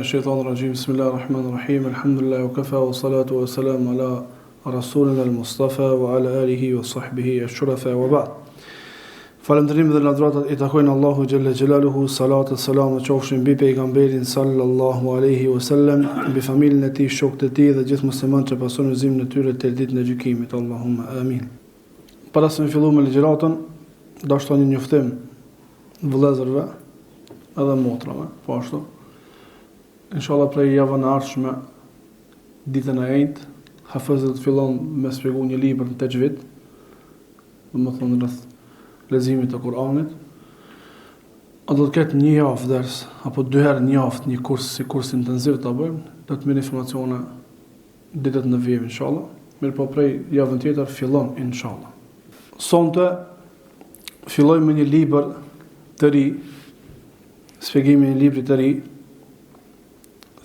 minash-shaytanir-rajim. Bismillahir-rahmanir-rahim. Alhamdulillah wa kafa wa salatu wa salam ala rasulina al-Mustafa wa ala alihi wa sahbihi ash-shurafa wa ba'd. Falënderim dhe lavdratat I takojnë Allahu xhalla xhelaluhu, salat e salam të qofshin mbi pejgamberin sallallahu alaihi wasallam, mbi familjen e tij, shokët e tij dhe gjithë muslimanët që pasojnë udhëzimin e tyre deri ditën e gjykimit. Allahumma amin. Para se të fillojmë ligjëratën, do të shtonë një njoftim vëllezërve edhe motrave, po ashtu. Inshallah prej javën e ardhshme, ditën e njëjtë, hafezët fillon me shpjegoj një libër në tajvid, domethënë rreth leximit të Kuranit. A do të ketë një javë ders apo dy herë në javë një kurs, si kurs intensiv ta bëjmë, do të merr informacione ditët në vijim inshallah. Mirë po prej javën tjetër fillon inshallah. Sonte fillojmë me një libër të ri, shpjegimin e një libri të ri,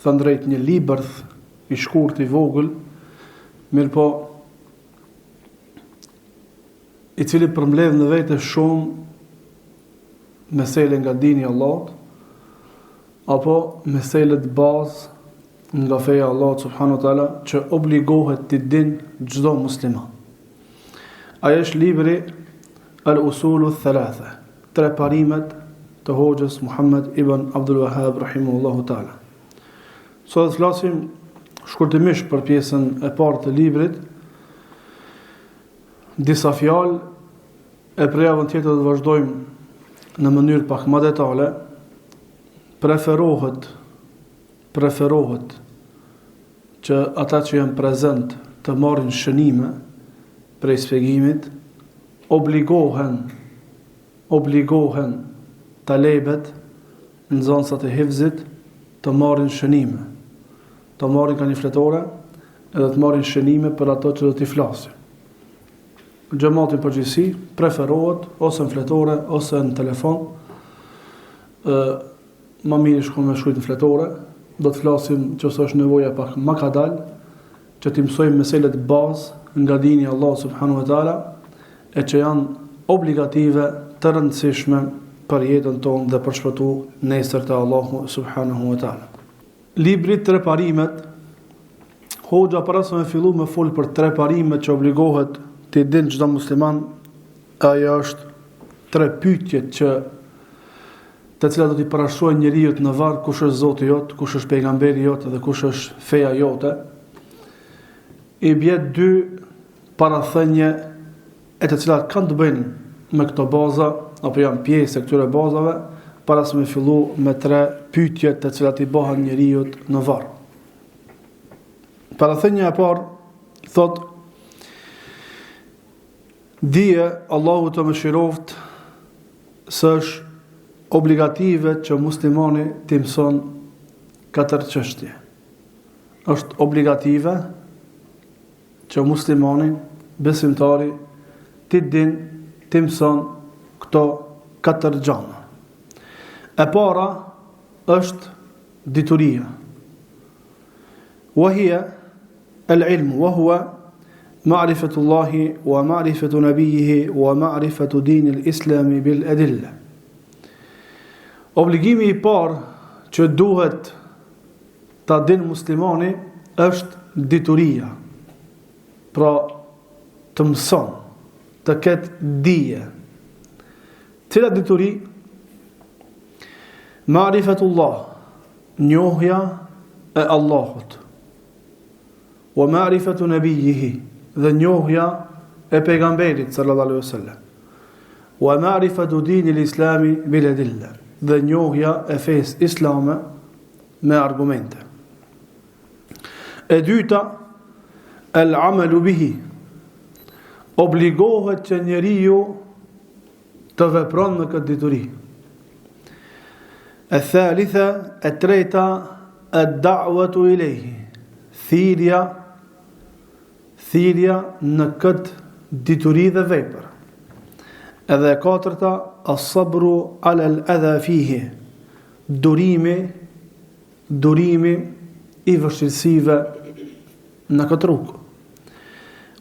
thënë drejt një libër I shkurt I vogël, mirë po I cili përmbledh në vete shumë mesele nga dini Allahut, apo meselet bazë nga feja Allahut subhanahu wa taala që obligohet të din çdo musliman. Ai është libri Al-Usulu Thalatha, tre parimet të hoxhës Muhammad ibn Abdul Wahhab rahimahullahu taala. Sot të flasim shkurtimisht për pjesën e parë të librit, disa fjalë, e për javën tjetër do të vazhdojmë në mënyrë pak më detale. Preferohet që ata që janë prezent të marrin shënime prej shpjegimit, obligohen talebet, nxënësat e hifzit të marrin shënime, të marrin ka një fletore edhe të marrin shënime për ato që do t'i flasin. Xhamati përgjithësi preferohet ose në fletore ose në telefon. Më mirë shkon me shkruajtur në fletore, do të flasim nëse është nevoja pak më ka dal, që të mësojmë meselet bazë nga dini Allah subhanahu wa taala, e që janë obligative të rëndësishme për jetën tonë dhe për shpëtu nesër të Allahu subhanahu wa taala. Libri tre parimet, hoxha para se me fillu me fol për tre parimet që obligohet të din çdo musliman, ajo është tre pyetje që të cilat do t'i parashtrojnë njeriu në varg kush është Zoti jot, kush është pejgamberi jot dhe kush është feja jote. I bie dy parathënie e të cilat kanë të bëjnë me këto baza apo janë pjesë e këtyre bazave, para se me fillu me tre pyetje të cilat I bëhen njeriu në varg. Parathënia e parë thotë: dije Allahu të mëshiroft së është obligative që muslimani t'i mëson katër çështje. Është obligative që muslimani, besimtari, t'i din, t'i mëson këto katër gjëra. E para është dituria. Wa hiya al-ilm wa huwa ma'rifatullahi wa ma'rifatu nabiyhi wa ma'rifatu dinil islami bil adilla. Obligimi I parë që duhet ta din muslimani është dituria. Pra të mëson, të ketë dije. Cila dituri? Ma'rifatullah, njohja e Allahut. Wa ma'rifatu nabiyhi, dhe njohja e pejgamberit sallallahu alaihi wasallam. Wa ma'rifatu dinil islami bil adilla, dhe njohja e fesë islame me argumente. E dyta, al-amalu bihi, obligohet që njeriu të vepron në këtë dituri. E thalitha, e treta, ad-da'watu ilayhi, thirrja në këtë dituri dhe vepër. Edhe e katërta, as-sabru ala al-adha fihi, durimi I vështirësive në këtë rrugë.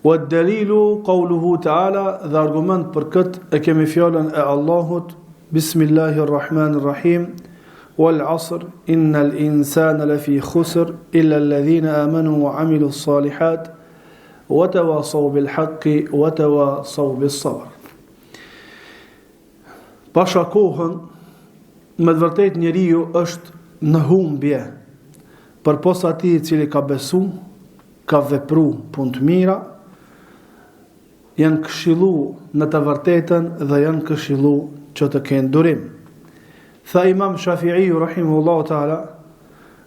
Wa ad-dalilu qawluhu ta'ala, dhe argument për këtë e kemi fjalën e Allahut: Bismillahirrahmanirrahim, wal asr innal insana lafi khusr illa alladhina amanu wa amilu s-salihat wa tawasaw bil haqqi wa tawasaw bis sabr. Pasha kohën, me të vërtet njeriu është në humbje, përpos atij i cili ka besu, ka vepru punë të mira, janë këshillu në të vërtetën dhe janë këshillu që të kenë durim. Tha Imam Shafi'i rahimahullahu ta'ala,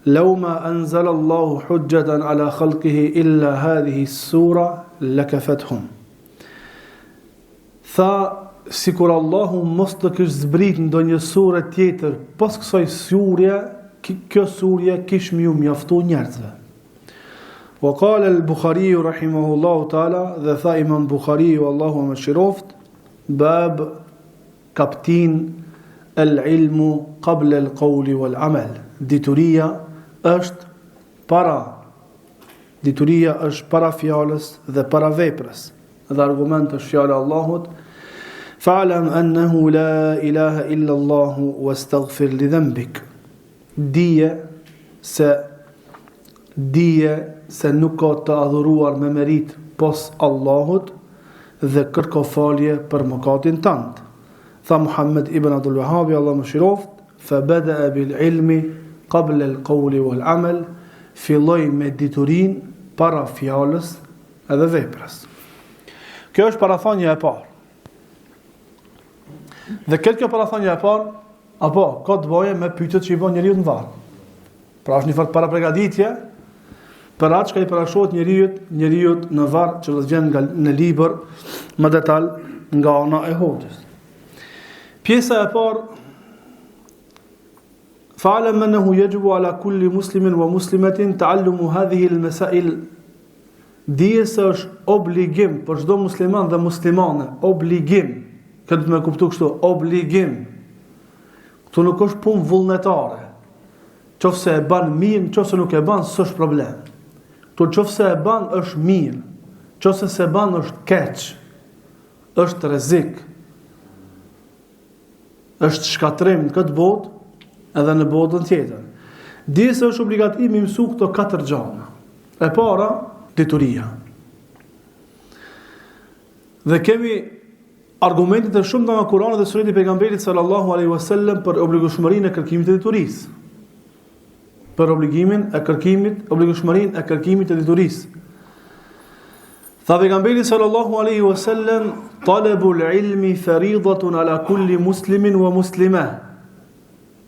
"Law ma anzala Allahu hujjatan ala khalqihi illa hadhihi as-sura lakafathum." Tha, sikur Allahu mos të kishte zbrit ndonjë sure tjetër pas kësaj sure, kjo sure kish më mjaftu njerëzve. Wa qala al-Bukhari rahimahullahu ta'ala, dhe tha Imam Bukhari Allahu më shiroft, bab kaptin al-ilmu qabla al-qawli wal-amal. Dituria është para fjalës dhe para veprës. Dhe argument është fjala e Allahut, fa'lam annahu la ilaha illa Allahu wastaghfir li dhanbik. Dije se nuk ka të adhuruar me merit pos Allahut dhe kërko falje për mëkatin tënd. Tha Muhammed ibn Abdul Wahhab, Allah më shiroft, fa bada'a bil ilmi qabla al qawli wal amal, filloi me diturin para fjalës edhe veprës. Kjo është parathonja e parë. Dhe kjo parathonja e parë, apo ka të bëjë me pyetjet që i bën njeriu në varr. Pra është një farë para përgatitje për atë që i parashohet njeriu në varr që do të vjen në libër më detaj nga ana e hoxhës. Pjesa e parë, fa'lam annahu yajibu ala kulli muslimin wa muslimatin ta'allumu hadhihi al-masail. Dije se është obligim për çdo musliman dhe muslimane, obligim. Këtë të me kuptu kështu, obligim. Këtu nuk është punë vullnetare. Qofse e ban mirë, qofse nuk e ban, s'është problem. Këtu qofse e ban është mirë, qofse se ban është keq, është rrezik, është shkatrim në këtë botë edhe në botën tjetër. Dije se është obligativ me mësu këto 4 gjëra. E para, dituria. Dhe kemi argumentet e shumta nga Kurani dhe Suneti i pejgamberit sallallahu alaihi wasallam për obligueshmërinë e kërkimit të diturisë. Për obligueshmërinë e kërkimit të diturisë. Tha pejgamberi sallallahu alaihi wasallam, talabul ilmi faridatun ala kulli muslimin wa muslimah.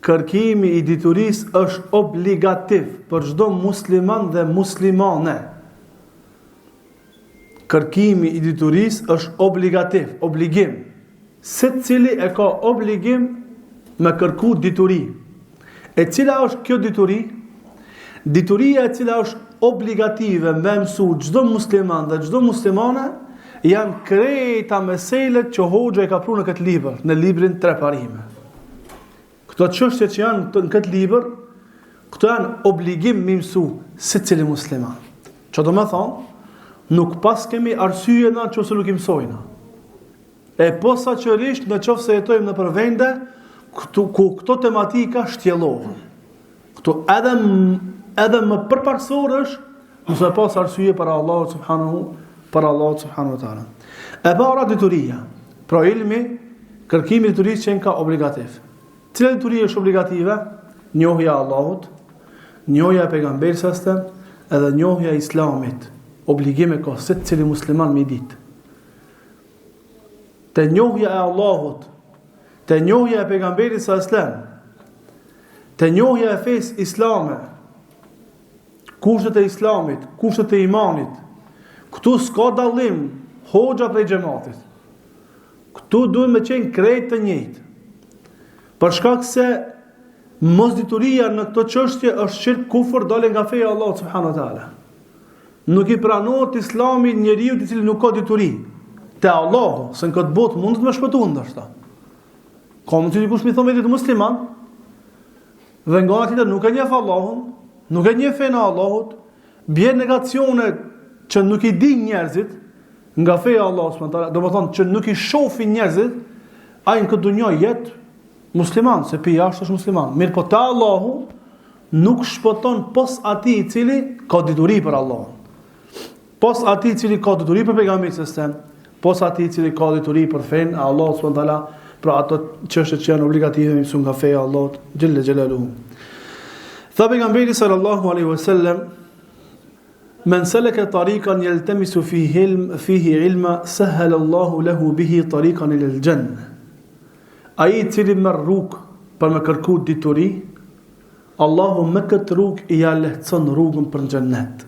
Kërkimi i diturisë është obligativ për çdo musliman dhe muslimane. Kërkimi i diturisë është obligativ, obligim. Secili e ka obligim me kërku dituri. E cila është kjo dituri? Dituria e cila është obligative me mësu çdo musliman dhe çdo muslimane janë krejta meselet që hoxha i ka pru në këtë libër, në librin 3 parime. Këto çështje që janë në këtë libër, këto janë obligim me mësu secili musliman. Që do me thonë, nuk pas kemi arsye na që ose nuk i mësojna. E posaçërisht në qoftë se jetojmë në përvende ku këto tematika shtjellohen. Këto edhe më përparësor është nëse pas arsye para Allahut subhanahu wa taala. E para dituria. Pra ilmi, kërkimi i diturisë që ka obligativ. Cila dituri është obligative? Njohja e Allahut, njohja e pejgamberit sallallahu edhe njohja e Islamit. Obligime ka secili musliman me ditë. Te njohja e Allahut, te njohja e pejgamberit sallallahu, te njohja e fesë islame, kushtet e islamit, kushtet e imanit. Këtu s'ka dallim hoxha prej xhamatit. Këtu duhet me qenë krejt të njëjtë. Për shkak se mosdituria në këto çështje është shirk, kufër, dalë nga feja e Allahut subhanahu wa taala. Nuk i pranohet Islami njeriu i cili nuk ka dituri te Allahu, se në këtë botë mundet me shpëtuar ndoshta. Ka mund të dikush mi thonë vetë musliman, dhe nga ana tjetër nuk e njeh Allahun, nuk e njeh fenë e Allahut, bie negacione që nuk i din njerëzit nga feja e Allahut subhanahu wa taala, domethënë që nuk i shohin njerëzit, ai në këtë dunjë jetë musliman, se pi jashtë është musliman. Mirë po ta Allahu nuk shpëton pos atij I cili ka dituri për Allahun. Pos atij I cili ka dituri për pejgamberin e Islam, pos atij I cili ka dituri për fen e Allahut subhanahu wa taala, pra ato çështje që janë obligative mësuar nga feja e Allahut xhelle xhelaluhu. Tha pejgamberi sallallahu alaihi wasallam: "Men salaka tariqan yaltamisu fihi ilma, sahhala Allahu lahu bihi tariqan ila al-jannah." Ai I cili merr rrugë për me kërku dituri, Allahu me këtë rrugë I ja lehtëson rrugën për xhennet.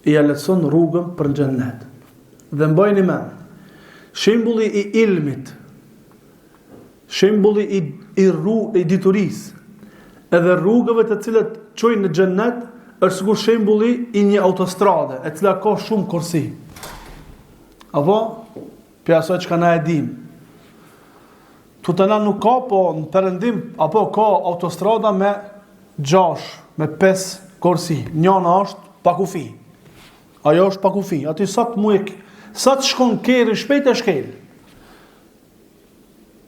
I ja lehtëson rrugën për xhennet. Dhe mbajini mend, shembulli I ilmit, shembulli I diturisë, edhe rrugëve të cilat çojnë në xhennet, është sikur shembulli I një autostrade, e cila ka shumë kursi. Apo për asaj që na e dim. Tutana nuk ka, po në perëndim apo ka autostrada me 6, me 5 kursi. Njëna është pa kufi. Ajo është pa kufi. Aty sa të shkon kerri shpejt e shkel.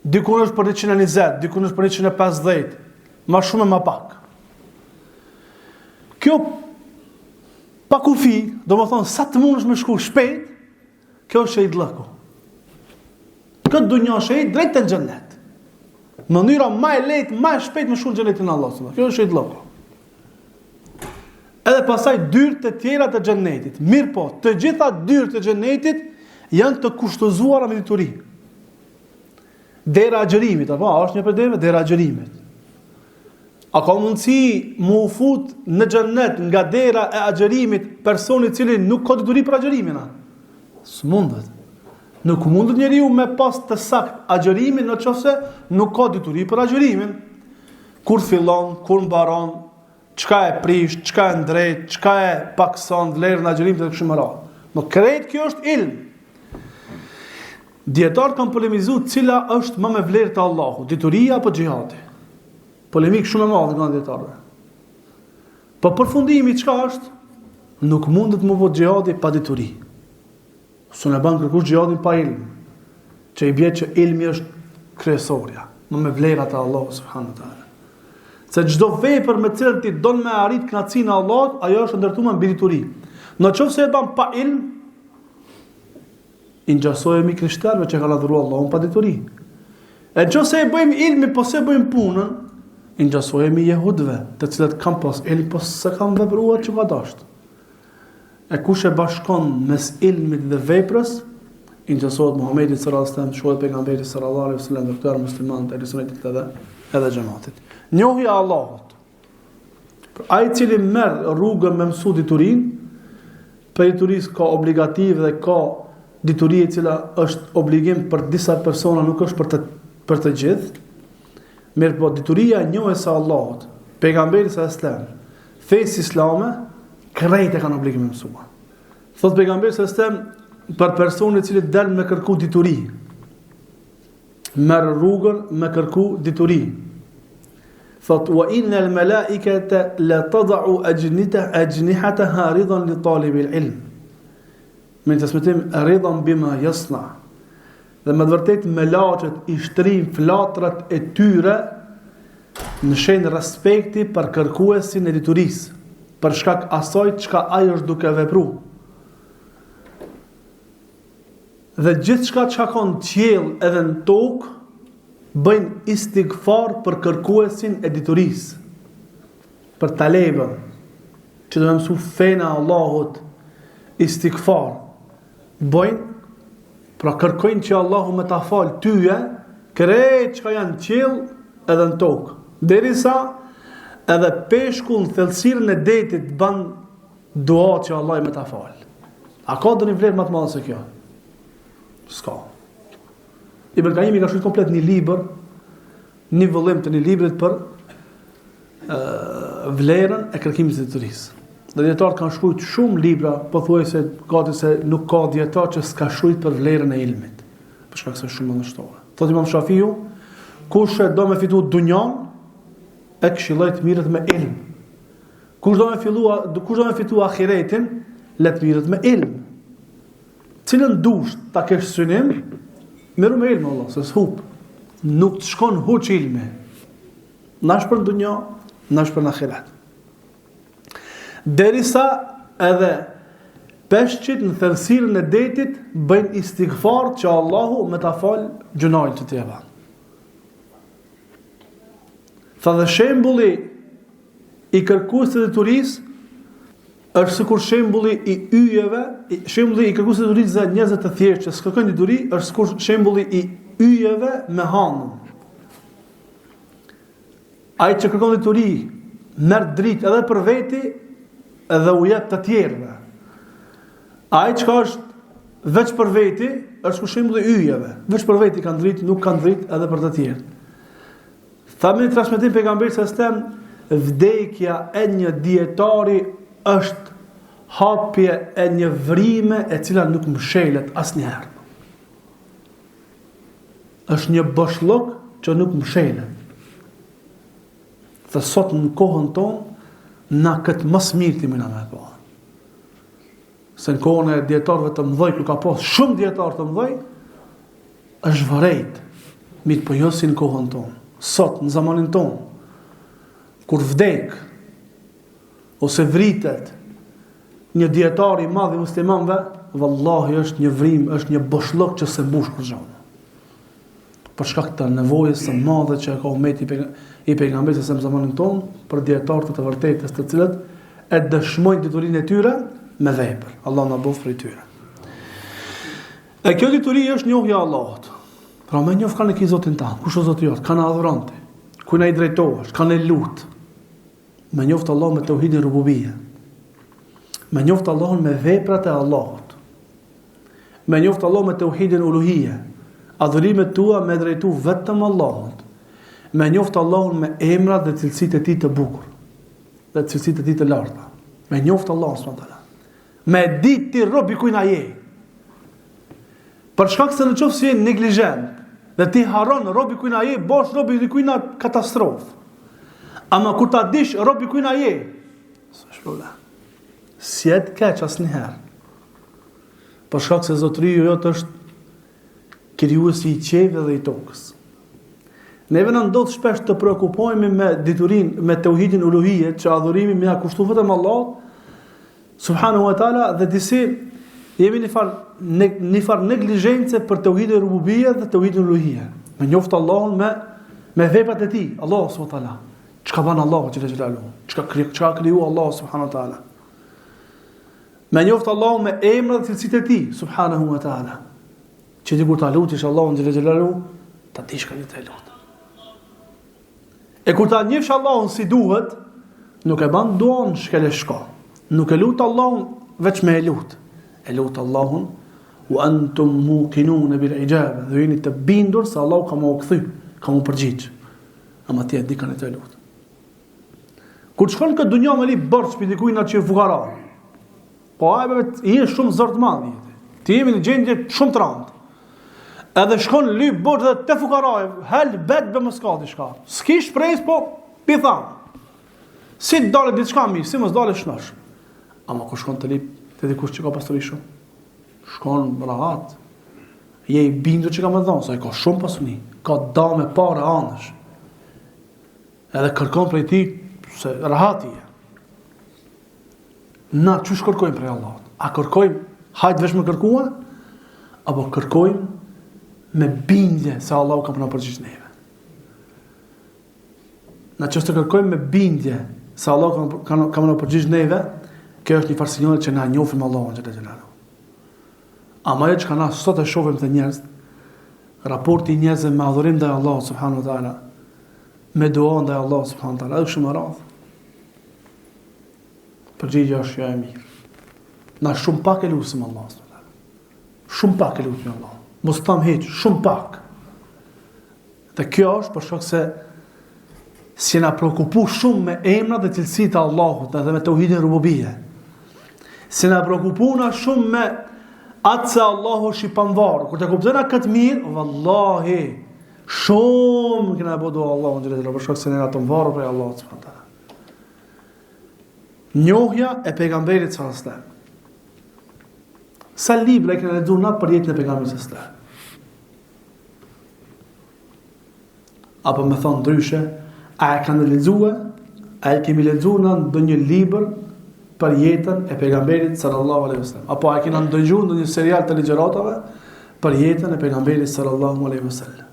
Dikun është për 120, dikun është për 150, ma shumë e ma pak. Kjo pa kufi, do më thonë, sa të mund është me shku shpejt, kjo është shejtlëku. Këtë dunja shejt drejt të në xhennet. Mënyra ma e lejtë, ma e shpejt me shku në xhennetin Allah. Kjo është shejtlëku. Edhe pasaj dyrët e tjera të xhennetit. Mirë po, të gjitha dyrët e xhennetit janë të kushtëzuara me dituri. Dera agjerimit, apo është një për derave, dera agjerimit. A ka mundësi mu fut në xhennet nga dera e agjerimit personi cili nuk ka dituri për agjerimin? S'mundet. Nuk mundet njeriu me pas të sakt agjerimin nëse nuk ka dituri për agjerimin. Kur fillon, kur mbaron, çka e prish, çka e ndrejt, çka e pakson vlerën e agjerimit të kështu me radhë. Në krejt kjo është ilm. Dietarët kanë polemizuar cila është më me vlerë të Allahut, dituria apo xhihadi. Polemik shumë e madhe nga dietarëve. Po përfundimi çka është? Nuk mundet më vot xhihadi pa dituri. S'u ban kërkush xhihadin pa ilm. Që I bie që ilmi është kryesorja, më me vlerat e Allahut subhanahu wa taala. Se çdo vepër me cilën ti don me arrit kënaqësinë e Allahut, ajo është ndërtuar mbi dituri. Nëse e bën pa ilm, I ngjasojemi krishterëve që kanë adhuruar Allahun pa dituri. E nëse e bëjmë ilmi, po se bëjmë punën, I ngjasojemi jehudëve, të cilët kanë pas ilm, po se kanë vepruar që ka dashur. E kush e bashkon mes ilmit dhe veprës, I ngjasohet Muhamedi sallallahu alaihi wasallam, shoqët pejgamberit sallallahu alaihi wasallam, doktor muslimanët e sunetit edhe xhamatit. Njohja e Allahut. Ai I cili merr rrugën me mësu diturinë, për diturisë ka obligativ dhe ka dituri e cila është obligim për disa persona, nuk është për të gjithë. Mirë po, dituria e njohjes së Allahut, pejgamberi sallallahu alaihi wasallam, fesë islame, krejt e kanë obligim me mësua. Thot pejgamberi sallallahu alaihi wasallam për personin I cili del me kërku dituri, merr rrugën me kërku dituri. Thot wa innal malaikata la tad'u ajnihataha ridan li talibil ilm. Me të smetim ridan bima yasna. Dhe me vërtet melaqet I shtrin flatrat e tyre në shenjë respekti për kërkuesin e diturisë, për shkak asaj çka ai është duke vepruar. Dhe gjithçka çka ka në qiell edhe në tokë bëjnë istighfar për kërkuesin e diturisë, për talebën që do të mësu fenë Allahut, istighfar bëjnë, pra kërkojnë që Allahu me ta falë tyje krejt që janë qiell edhe në tokë, derisa edhe peshku në thellësirën e detit ban dua që Allah me ta falë. A ka do një vlerë më të madhe se kjo? S'ka. Ibn Qayyim ka shkruar komplet një libër, një vëllim të një librit për vlerën e kërkimit të diturisë. Dhe dietarët kanë shkruar shumë libra, pothuajse gati se nuk ka dietar që s'ka shkruar për vlerën e ilmit. Për shkak se shumë ndështore. Thotë Imam Shafiu, kush do me fitu dunjan, e këshilloj të mirët me ilm. Kush do me fitu ahiretin, le të mirët me ilm. Cilën dush ta kesh synim, miru me ilm Allah, se s'hup. nuk të shkon huç ilmi. Nash për dunjë, nash për ahiret. Derisa edhe peshqit në thellësirën e detit bëjnë istighfar që Allahu me ta fal gjunajt që t'jeva. Tha dhe shembulli i kërkuesit të turisë është sikur shembulli i yjeve, shembulli i kërkuesit të turisë dhe njerëzve të thjeshtë që s'kërkojnë dituri është sikur shembulli i yjeve me hanën. Ai që kërkon dituri merr dritë edhe për veti edhe u jep të tjerëve. Ai që është veç për veti është sikur shembulli i yjeve, veç për veti kanë dritë, nuk kanë dritë edhe për të tjerë. Thamë në transmetim pejgamberit sallallahu alajhi wasallam, vdekja e një dietari është hapje e një vrime e cila nuk mshelet asnjëherë. Është një boshllok që nuk mshelet. Dhe sot në kohën tonë na këtë më mirë ti më na me po. Se në kohën e dietarëve të mëdhej, ku ka pas shumë dietarë të mëdhej, është vërejt. Mirë po jo si në kohën tonë. Sot në zamanin tonë, kur vdek ose vritet një dietar i madh i muslimanëve, vallahi është një vrim, është një boshllok që se mbush kur gjallë. Për shkak të nevojës së madhe që ka ummeti i pejgamberit në zamanin tonë për dietarë të vërtetës, të cilët e dëshmojnë diturinë e tyre me vepër. Allah na bëf prej tyre. E kjo dituri është njohja e Allahut. Pra me njoh kanë ki Zotin ta, kush o Zoti jot, kanë adhurante, ku na i drejtohesh, kanë lut. Me njoft Allah me tauhidin rububie. Me njoft Allahun me veprat e Allahut. Me njoft Allah me tauhidin uluhie. Adhurimet tua me drejtu vetëm Allahut. Me njoft Allahun me emrat dhe cilësitë e tij të bukur dhe cilësitë e tij të larta. Me njoft Allahun subhanallahu. Me ditë ti robi kujt na je. Për shkak se në qoftë se je neglizhent dhe ti harron robi kujt na je, bosh robi kujt na katastrofë. Ama kur ta dish robi kujt na je, s'është problem. Si et keq asnjëherë. Për shkak se zotëria jote është krijuesi i qiellit dhe i tokës. Neve na ndodh shpesh të preokupohemi me diturinë, me tauhidin uluhie, që adhurimi më ia kushton vetëm Allahut subhanahu wa taala, dhe disi jemi një farë neglizhence për tauhidin rububie dhe tauhidin uluhie. Me njoft Allahun me veprat e tij, Allahu subhanahu wa taala. Çka bën Allahu xhelal xhelalu? Çka kriju Allahu subhanahu wa taala? Me njoft Allahun me emrat dhe cilësitë e tij subhanahu wa taala. Që ti kur ta lutësh Allahun xhelal xhelalu, ta dish kanë të lut. E kur ta njehsh Allahun si duhet, nuk e bën duan shkelë shko. Nuk e lut Allahun veç me e lut. E lut Allahun wa antum muqinun bil ijaba, dhe jeni të bindur se Allahu ka më u kthy, ka më përgjigj. Ama ti e di kanë të lut. Kur shkon këtë dunjë me li borx për dikujt na që fukara. Po ai je shumë zor të madh. Ti jemi në gjendje shumë të rëndë. Edhe shkon lyp borx dhe te fukaraj, hal bet be mos ka diçka. S'ki shpresë, po pi tham. Si dalë diçka mirë, si mos dalë shnosh. Ama kur shkon të lip te dikush që ka pasuri shumë, shkon rahat. Je i bindur që ka më dhënë, sa i ka shumë pasuni, ka dame parë anësh. Edhe kërkon prej tij se rahati je. Na çu kërkojmë prej Allahut? A kërkojmë hajt vesh me kërkuar, apo kërkojmë me bindje se Allahu ka punuar për gjithë neve? Na çështë kërkojmë me bindje se Allahu ka punuar për gjithë neve, kjo është një farë sinjale që na njohim Allahun xhallahu xhallahu. Ama ajo që na sot e shohim të njerëz, raporti i njerëzve me adhurim ndaj Allahut subhanahu wa taala, me dua ndaj Allahut subhanahu wa taala, është shumë e rrallë. Përgjigja është ja e mirë. Na shumë pak e lutim Allahun subhanahu wa taala. Shumë pak e lutim Allahun. Mos tam hiç, shumë pak. Dhe kjo është për shkak se si na preokupu shumë me emrat dhe cilësitë e Allahut dhe me tauhidin rububie. Si na preokupuna shumë me atë se Allahu është i pavarur. Kur të kuptojna këtë mirë, vallahi, shumë kena bëu Allahun xhallahu xhallahu, për shkak se ne ato varur për Allahut subhanahu wa taala. Njohja e pejgamberit sallallahu alajhi wasallam. Sa libra kena lexuar na për jetën e pejgamberit sallallahu alajhi wasallam. apo më thon ndryshe, a e kanë lexuar, a e kemi lexuar në ndonjë libër për jetën e pejgamberit sallallahu alaihi wasallam, apo a kemi ndëgjuar ndonjë serial të ligjëratave për jetën e pejgamberit sallallahu alaihi wasallam.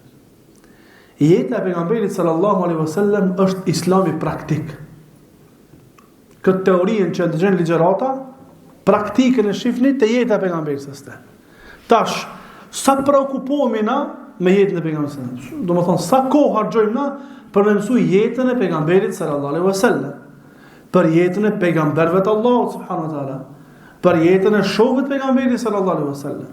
Jeta e pejgamberit sallallahu alaihi wasallam është islami praktik. Këtë teorinë që ndëgjën ligjërata, praktikën e shifni të jeta e pejgamberit sallallahu alaihi wasallam. Tash, sa preokupohemi na me jetën e pejgamberit sallallahu alaihi wasallam? Domethënë, sa kohë harxojmë na për të mësuar jetën e pejgamberit sallallahu alaihi wasallam, për jetën e pejgamberëve të Allahut subhanahu wa taala, për jetën e shokëve të pejgamberit sallallahu alaihi wasallam,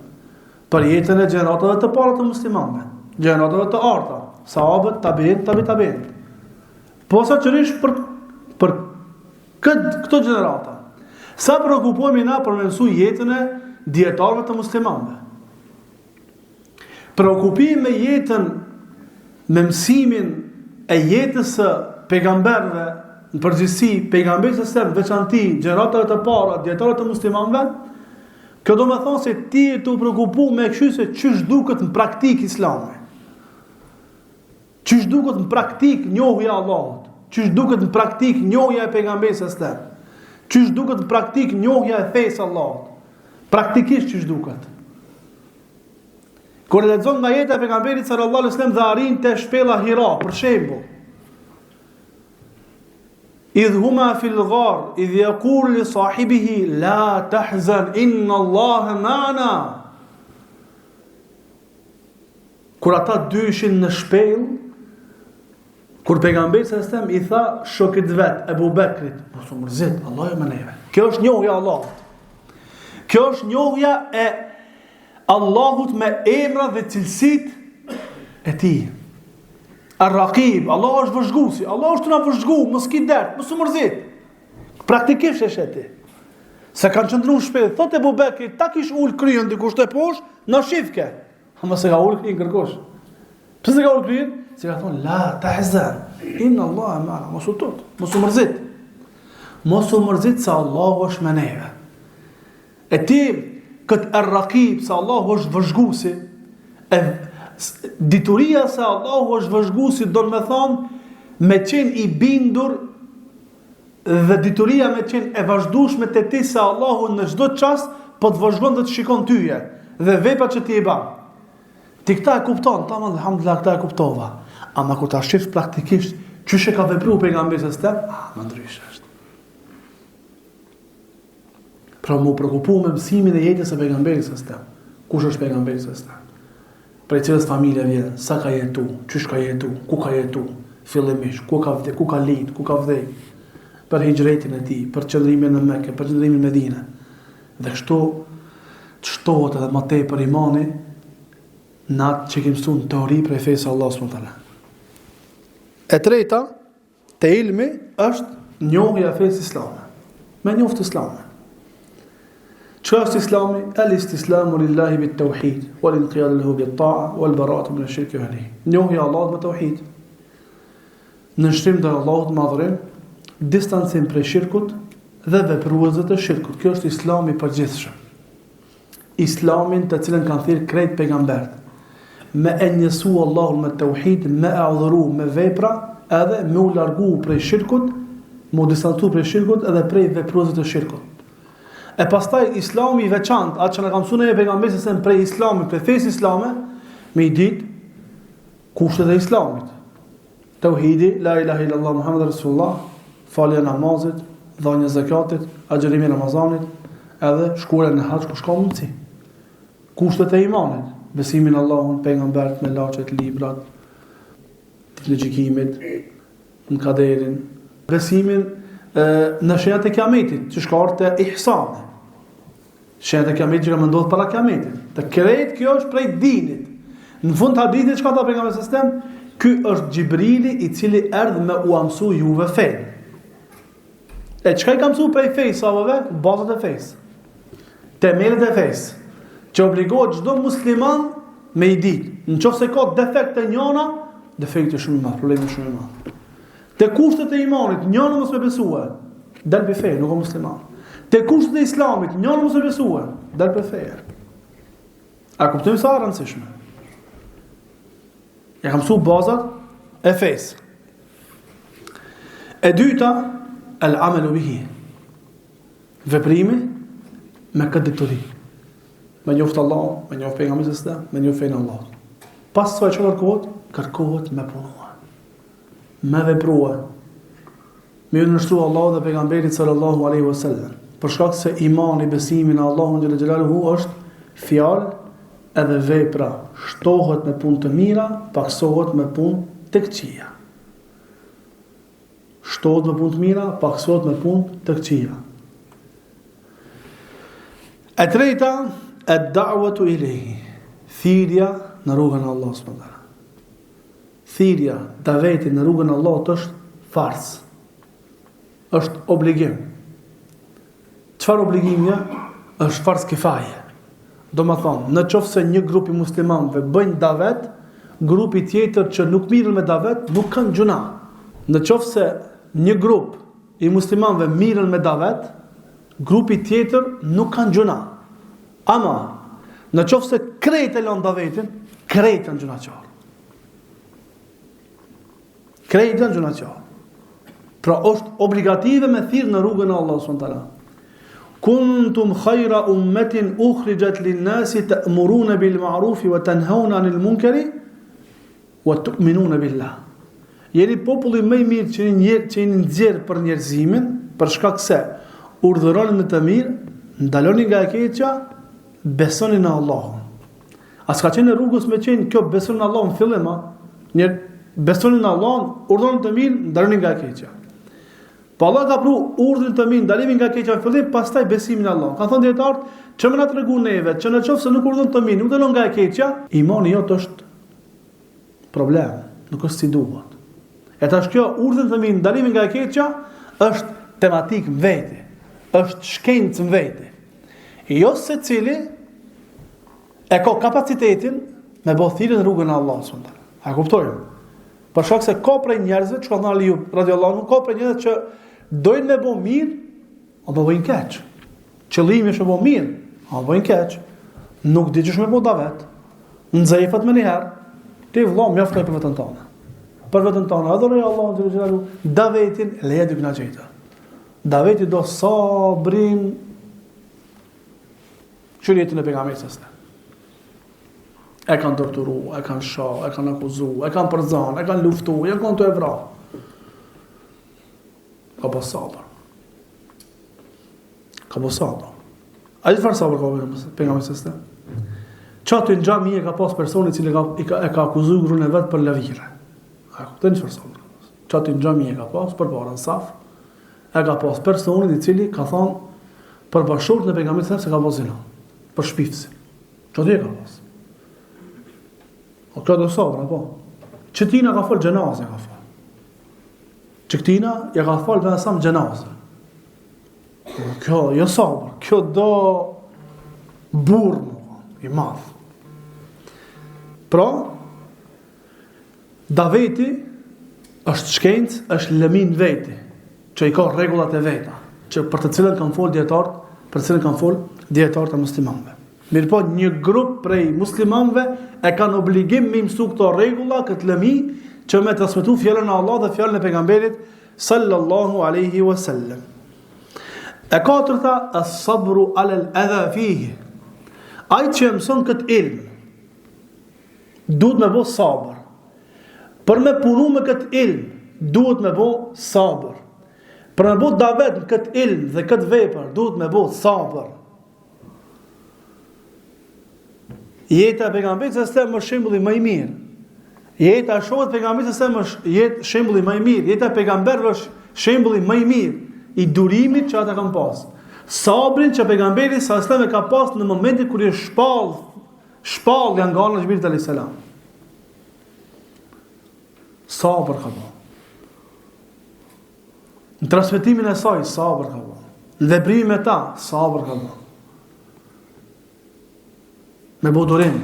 për jetën e gjeneratave të para të muslimanëve, gjeneratave të arta, sahabët, tabi'in. Posaçërisht për këto gjenerata. Sa preokupohemi na për të mësuar jetën e dietarëve të muslimanëve. Preokupimi me jetën, me mësimin e jetës së pejgamberëve, në përgjithësi pejgamberit e veçanti, gjeneratave të para, dietarëve të muslimanëve, kjo do të thonë se ti je të preokupuar me kështu se ç'është duket në praktik Islami. Ç'është duket në praktik njohja e Allahut, ç'është duket në praktik njohja e pejgamberit e stem, ç'është duket në praktik njohja e fesë Allahut. Praktikisht ç'është duket. Kur lexon nga jeta e pejgamberit sallallahu alaihi wasallam dhe arrin te shpella Hira, për shembull, idh huma fil ghar idh yaqul li sahibihi la tahzan inna Allaha ma'ana. Kur ata dy ishin në shpellë, kur pejgamberi sallallahu alaihi wasallam i tha shokit vet, Ebu Bekrit, mos u mërzit, Allahu më neve. Kjo është njohja e Allahut. Kjo është njohja e Allahut me emra dhe cilësitë e tij. Ar-Raqib, Allah është vëzhguesi, Allah është na vëzhgu, mos ki dert, mos u mërzit. Praktikisht është ti. Se kanë qëndruar shpejt, thotë Ebu Bekri, ta kish ul kryen dikush te poshtë, na shifke. Mos e ka ul kryen kërkosh. Pse se ka ul kryen? Se ka thonë, la tahzan, inna Allaha ma'ana, mos u tot, mos u mërzit. Mos u mërzit se Allahu është me neve. E ti këtë Ar-Raqib se Allahu është vëzhguesi, e dituria se Allahu është vëzhguesi do të thonë me qenë i bindur dhe dituria me qenë e vazhdueshme te ti se Allahu në çdo çast po të vëzhgon dhe të shikon tyje dhe veprat që ti i bën. Ti këta e kupton, tamam, alhamdulillah, këta e kuptova. Ama kur ta shif praktikisht çysh e ka vepruar pejgamberi s.a.s. Më ndryshe është. Pra mu preokupu me mësimin e jetës së pejgamberit s.a.s. Kush është pejgamberi s.a.s.? Prej cilës familje vjen, sa ka jetu, çysh ka jetu, ku ka jetu, fillimisht, ku ka vdek, ku ka lind, ku ka vdek, për hijretin e tij, për qëndrimin në Mekë, për qëndrimin në Medinë. Dhe kështu shtohet edhe më tepër imani në atë që kemi mësuar në teori prej fesë Allahu subhanahu wa taala. E treta, te ilmi është njohja e fesë islame. Me njoft islamin. Çka është Islami? Al-istislamu lillahi bit-tauhid, wal-inqiyad lahu bit-ta'a, wal-bara'atu min ash-shirki wa ahlihi. Njohja Allahut me tauhid. Në shtrim të Allahut madhërim, distancim prej shirkut dhe vepruesve të shirkut. Kjo është Islami i përgjithshëm. Islamin të cilën kanë thirrë krejt pejgamberët. Me e njësu Allahun me tauhid, me e adhuru me vepra, edhe me u largu prej shirkut, me u distancu prej shirkut edhe prej vepruesve të shirkut. E pastaj Islami i veçantë, atë që na ka mësuar pejgamberi se prej Islamit, prej fesë islame, me i ditë kushtet e Islamit. Tauhidi, la ilaha illallah Muhammadur Rasulullah, falja namazit, dhënia e zakatit, agjërimi i Ramazanit, edhe shkuara në haxh kur shkon mundsi. Kushtet e imanit, besimi në Allahun, pejgambert, me laçet, librat, të gjykimit, në kaderin, besimin në shenjat e kiametit, që shkart e ihsan. Shenjat e kiametit që ka ndodhur para kiametit. Të krejt kjo është prej dinit. Në fund të hadithit çka tha pejgamberi sistem, ky është Xhibrili i cili erdhi me u mësu juve fen. E çka i ka mësuar prej fesë savave, bazat e fesë. Temelet e fesë. Që obligohet çdo musliman me i ditë. Nëse ka defekt të njëna, defekti është shumë i madh, problemi është shumë i madh. Te kushtet e imanit, njëna mos me besua, dal be fe, nuk o musliman. Te kushtet e islamit, njëna mos me besua, dal be fe. A kuptojmë sa rëndësishme? Ja kam mësuar bazat e fesë. E dyta, al-amalu bihi. Veprimi me këtë dituri. Me njoftë Allah, me njoftë pejgamberin e Islam, me njoftë fenë Allah. Pas sa që kërkohet me punua. Me veprua. Me nështru Allah dhe pejgamberit sallallahu alaihi wasallam. Për shkak se imani, besimi në Allahun xhalla xhelaluhu është fjalë edhe vepra. Shtohet me punë të mira, paksohet me punë të këqija. Shtohet me punë të mira, paksohet me punë të këqija. E treta, ad-da'watu ilayhi. Thirrja në rrugën e Allahut subhanahu wa taala. Thirrja, daveti në rrugën e Allahut është farz. Është obligim. Çfarë obligimi është? Farz kifaje. Do më thonë, në qoftë se një grup i muslimanëve bëjnë davet, grupi tjetër që nuk mirën me davet nuk kanë gjuna. Në qoftë se një grup i muslimanëve mirën me davet, grupi tjetër nuk kanë gjuna. Ama, në qoftë se krejt e lanë davetin, krejt janë gjunaqar. Krejt janë gjunaqar. Pra është obligative me thirrë në rrugën e Allahut subhanahu wa taala. Kuntum khayra ummatin ukhrijat lin-nasi ta'muruna bil ma'ruf wa tanhauna 'anil munkari wa tu'minuna billah. Jeni populli më i mirë që jeni nxjerr për njerëzimin, për shkak se urdhëroni në të mirë, ndaloni nga e keqja, besoni në Allahun. As ka qenë rrugës me qenë kjo besoni në Allahun fillim, një besoni në Allahun, urdhëroni të mirë, ndaloni nga e keqja. Po Allah ka pru urdhrin të mirë, ndalimin nga keqja në fillim, pastaj besimin në Allah. Ka thënë dietarët, çmë na tregon neve, që në qoftë se nuk urdhon të mirë, nuk dalon nga e keqja, imani jot është problem, nuk është si duhet. E tash kjo urdhën të mirë, ndalimin nga e keqja është tematik në vete, është shkencë në vete. Jo se cili e ka kapacitetin me bëu thirrje në rrugën e Allahut subhanahu wa taala. A kuptojmë? Për shkak se ka prej njerëzve, që ka thënë Aliu radhiyallahu anhu, ka prej njerëzve që dojnë me bëu mirë, apo bëjnë keq. Qëllimi është me bëu mirë, apo bëjnë keq. Nuk di ç'është me bëu davet. Nxejfat më një herë, ti vëllai mjaftoj për veten tonë. Për veten tonë, adhuroj Allahun xhelalu xhelalu, davetin leja dy kënaqëta. Daveti do sabrin çurietën e pejgamberit sa. E kanë torturu, e kanë shoh, e kanë akuzu, e kanë përzan, e kanë luftu, e kanë të evra. Ka po sabër. Ka po sabër. A i farë sabër ka pejgamberi sa. Qatë në xhami e ka pas personi cili e ka akuzu grun e vetë për lavire. A kuptoni çfarë sabër ka pas. Qatë në xhami e ka pas për para në saf, e ka pas personin i cili ka thonë për bashkët në pejgamberit se ka pas zina, për shpiftësi. Qatë e ka pas. O kjo do sabër, apo? Qëtina ka fol gjenazë, ka fol. Qëtina ja ka fol dhe nësam gjenazë. Kjo, jo sabër, kjo do burë, i madhë. Pra, daveti është shkencë, është lëmin veti, që i ka regullat e veta, që për të cilën kanë fol djetartë, për të cilën kanë fol djetartë e muslimanëve. Mirë po, një grup prej muslimanëve e kanë obligim me mësu këto rregulla, këtë lëmi, që me transmetu fjalën e Allah dhe fjalën e pejgamberit sallallahu alaihi wasallam. E katërta, as-sabru ala al-adha fihi. Ai që mëson këtë ilm, duhet me bo sabër. Për me punu me këtë ilm, duhet me bo sabër. Për me bo davet në këtë ilm dhe këtë vepër, duhet me bo sabër. Jeta e pejgamberit sa më shembulli më i mirë. Jeta e shoqët pejgamberit sa më shembulli më i mirë. Jeta e pejgamberëve është shembulli më i mirë i durimit që ata kanë pas. Sabrin që pejgamberi sa më ka pas në momentin kur i shpall nga ana e Xhibrilit alayhis salam. Sabër ka pas. Në transmetimin e saj sabër ka pas. Në veprimin e ta sabër ka pas. Me bodurim.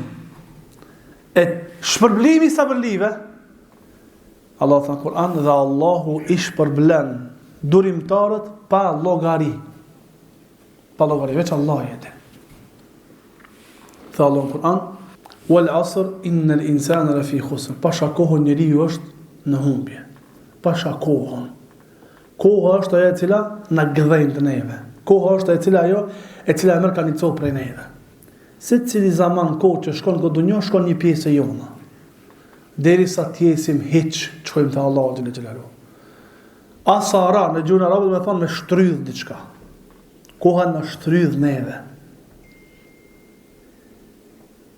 E shpërblimi sabërlive, Allah thënë Kur'an, dhe Allahu i shpërblen durimtarët pa llogari. Pa llogari, veç Allah jetë. Thë Allah në Kur'an, wal asr innal insana lafi khusr. Pasha kohën njeriu është në humbje. Pasha kohën. Koha është ajo e cila na gëdhen të neve. Koha është ajo e cila merr kanë copë prej neve. Se cili zaman kohë që shkon këtë dunjë, shkon një pjesë e jona. Derisa të jesim hiç, çojmë te Allahu xhël xhelalu. Asara në gjuhën arabe do të thonë me shtrydh diçka. Koha na shtrydh neve.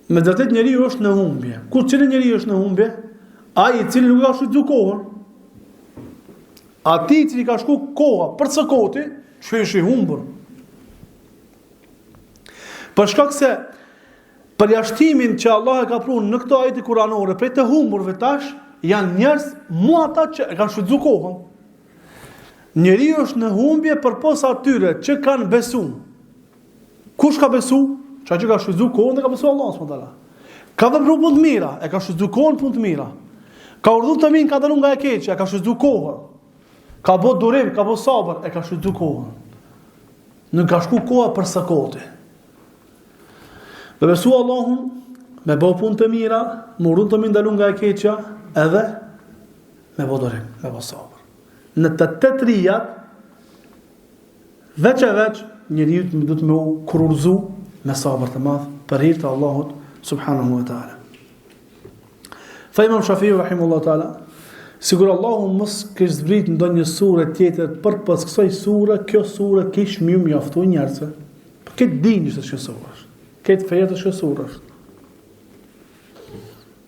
Me vërtet njeriu është në humbje. Kur cili njeriu është në humbje? Ai i cili nuk ka shfrytzuar kohën. Ati i cili ka shku koha për së që është i humbur. Për shkak se përjashtimin që Allah e ka prunë në këto ajete kuranore prej të humburve tash, janë njerëz mu ata që e kanë shfrytzuar kohën. Njeriu është në humbje përpos atyre që kanë besu. Kush ka besu? Qa që ka shfrytzuar kohën dhe ka besu Allah s.w.t. Ka vepruar punë të mira, e ka shfrytzuar kohën punë të mira. Ka urdhëruar të mirë, ka dalur nga e keqja, e ka shfrytzuar kohën. Ka bë durim, ka bë sabër, e ka shfrytzuar kohën. Nuk ka shku koha për sakoti. Me besu Allahun, me bë punë të mira, me urdhën të mirë dalur nga e keqja, edhe me bë durim, me bë sabër. Në të trijat, veç e veç, njeriu duhet me u kurorzu me sabër të madh për hir të Allahut subhanahu wa taala. Fa Imam Shafiu rahimahullahu taala, sigur Allahu mos ke zbrit ndonjë sure tjetër për pas kësaj sure, kjo sure kish më mjaftu njerëzve. Po këtë dini se ç'është sura. Këtë feja të sure.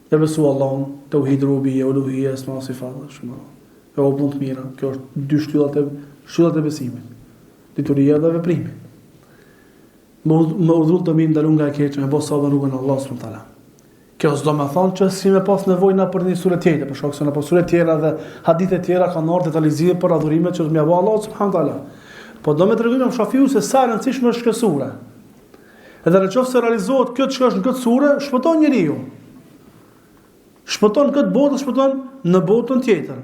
E besu Allahun, tauhid rububiyya, uluhiyya, asma wa sifat, shumë. E o punë të mira, kjo është dy shtyllat e besimit. Dituria dhe veprimi. Më urdhëruan të mirë ndalun nga e keqja, me bë sabër rrugën e Allahut subhanahu wa taala. Kjo s'do me thonë që si me pas nevojë na për një sure tjetër, për shkak se në sure tjera dhe hadithe tjera kanë ardhur detalizime për adhurimet që më ia bë Allahu subhanahu wa taala. Po do më tregojmë Shafiu se sa e rëndësishme është kjo sure. Edhe nëse realizohet kjo çka është në këtë sure, shpëton njeriu. Shpëton këtë botë, shpëton në botën tjetër.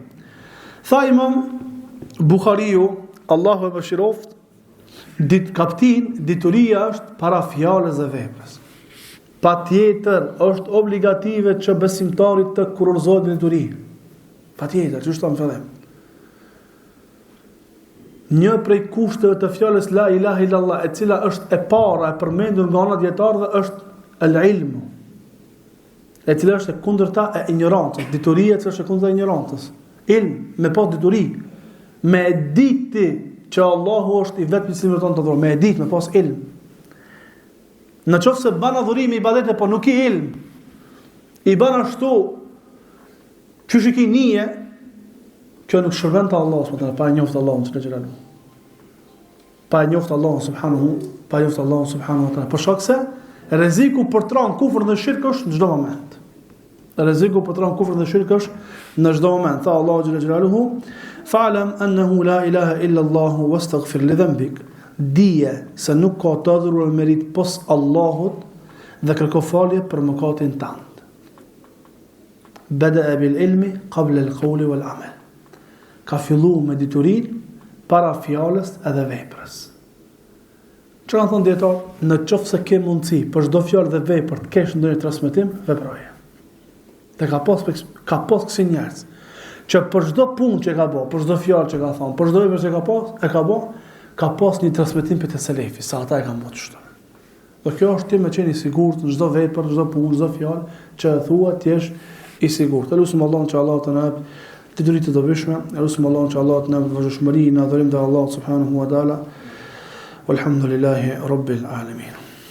Tha Imam Buhariu, Allahu e mëshiroft, dituria është para fjalës dhe veprës. Patjetër është obligative që besimtarit të kurorzohet në dituri. Patjetër, çu është në fillim. Një prej kushteve të fjalës la ilaha illallah, e cila është e para e përmendur nga ana dietarëve, është el-ilmu, e cila është e kundërta e ignorancës. Dituria që është e kundërta e ignorancës. Ilm, me pas dituri, me ditë që Allahu është i vetmi që meriton të adhurohet, me ditë, me pas ilm. Në qoftë se ban adhurimi ibadete, po nuk i ilm, i ban ashtu që shiki nije, kjo nuk shërben të Allah, pa e njoftë Allah, pa e njoftë Allah, pa e njoftë Allah, subhanahu wa taala. Për shkak se rreziku për tran kufër dhe shirk është në çdo moment. Rreziku për tran kufër dhe shirk është në çdo moment. Tha Allahu xhalla xhelaluhu, fa'lam annahu la ilaha illa Allah wastaghfir li dhanbik. Dije se nuk ka të adhuruar merit pos Allahut dhe kërko falje për mëkatin tënd. Bada'a bil ilmi qabla al qawli wal amal. Ka filluar me diturin para fjalës edhe veprës. Çka kanë thënë dietar, në qoftë se ke mundësi për çdo fjalë dhe vepër të kesh ndonjë transmetim, veproje. Dhe ka pas kësi njerëz që për çdo punë që ka bë, për çdo fjalë që ka thënë, për çdo vepër që ka pas një transmetim për të selefi, sa ata e kanë bërë kështu. Dhe kjo është ti me qenë i sigurt në çdo vepër, çdo punë, çdo fjalë që e thua ti je i sigurt. Elusim Allahun që Allah të na jap të drejtë të dobishme, elusim Allahun që Allah të na jap vazhdimëri në adhurim të Allahut subhanahu wa taala. Walhamdulillahi rabbil alamin.